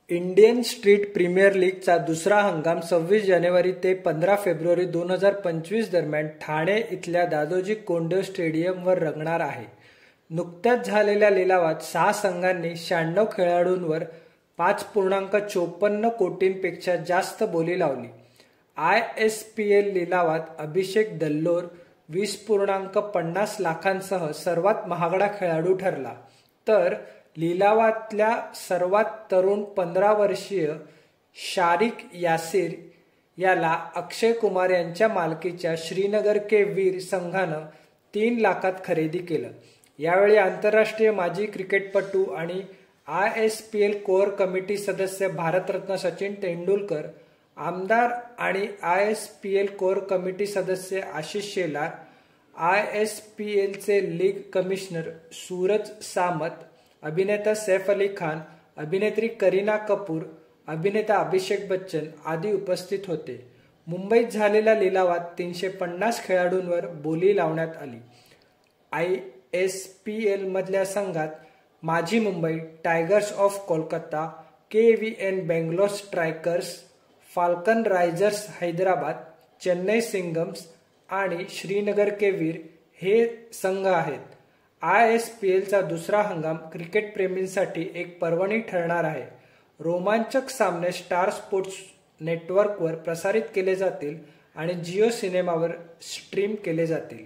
Indian street premiere लीगचा दुसरा हंगाम 26 जानेवारी ते 15 फेब्रुवारी 2025 दरम्यान ठाणे इथल्या दादोजी कोंडदेव स्टेडियमवर रंगणार आहे. नुकत्याच झालेल्या लिलावात 6 संघांनी 96 खेळाडूंवर 5.54 कोटींपेक्षा जास्त बोली लावली. ISPL लिलावात अभिषेक दल्लोर 20.50 लाखांसह सर्वात महागडा खेळाडू ठरला, तर लिलावातल्या सर्वात तरुण 15 वर्षीय शारिक यासिर याला अक्षय कुमार यांच्या मालकीच्या श्रीनगर के वीर संघानं 3 लाखात खरेदी केलं. यावेळी आंतरराष्ट्रीय माजी क्रिकेटपटू आणि ISPL कोअर कमिटी सदस्य भारतरत्न सचिन तेंडुलकर, आमदार आणि ISPL कोअर कमिटी सदस्य आशिष शेलार, ISPLचे लीग कमिशनर सूरज सामत, अभिनेता सैफ अली खान, अभिनेत्री करीना कपूर, अभिनेता अभिषेक बच्चन आदी उपस्थित होते. मुंबईत झालेल्या लिलावात 350 खेळाडूंवर बोली लावण्यात आली. ISPL मधल्या संघात माझी Mumbai, tigers of Kolkata, KVN Bangalore strikers, falcon risers Hyderabad, Chennai Singams आणि श्रीनगर के वीर हे संघ आहेत. ISPLचा दुसरा हंगाम क्रिकेट प्रेमींसाठी एक पर्वणी ठरणार आहे. रोमांचक सामने स्टार स्पोर्ट्स नेटवर्कवर प्रसारित केले जातील आणि जिओ सिनेमावर स्ट्रीम केले जातील.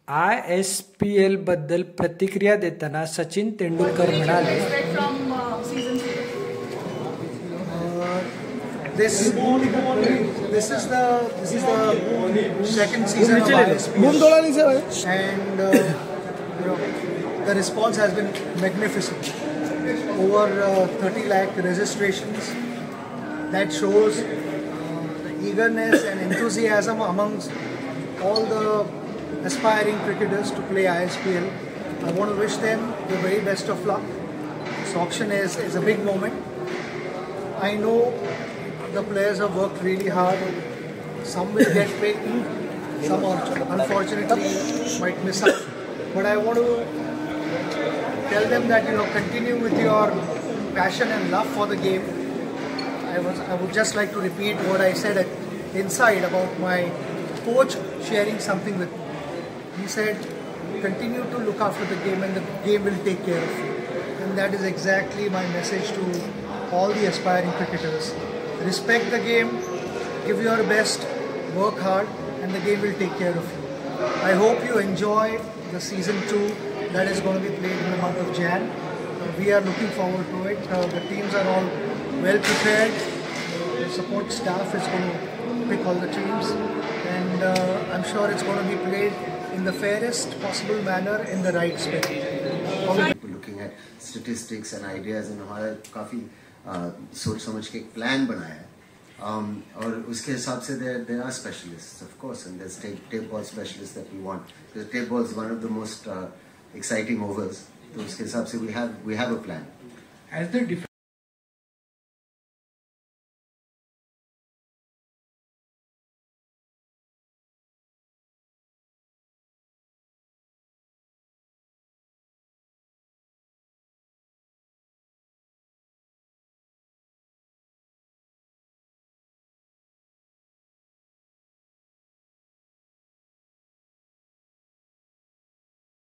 ISPL बद्दल प्रतिक्रिया देताना सचिन तेंडुलकर म्हणाले, This is the second season of ISPL, and the response has been magnificent. Over 30 lakh registrations. That shows the eagerness and enthusiasm amongst all the aspiring cricketers to play ISPL. I want to wish them the very best of luck. This auction is a big moment. I know the players have worked really hard. Some will get paid, some unfortunately might miss out. But I want to tell them that continue with your passion and love for the game. I would just like to repeat what I said inside about my coach sharing something with me. He said, continue to look after the game and the game will take care of you. And that is exactly my message to all the aspiring cricketers. Respect the game, give your best, work hard, and the game will take care of you. I hope you enjoy the season 2 that is going to be played in the month of Jan. We are looking forward to it. The teams are all well prepared. The support staff is going to pick all the teams, and I'm sure it's going to be played in the fairest possible manner in the right spirit. Looking at statistics and ideas and हमारा काफी सोच समझ के एक plan बनाया है, और उसके हिसाब से there are specialists of course, and there's tape ball specialists that we want, because tape ball is one of the most exciting overs. तो उसके हिसाब से we have a plan.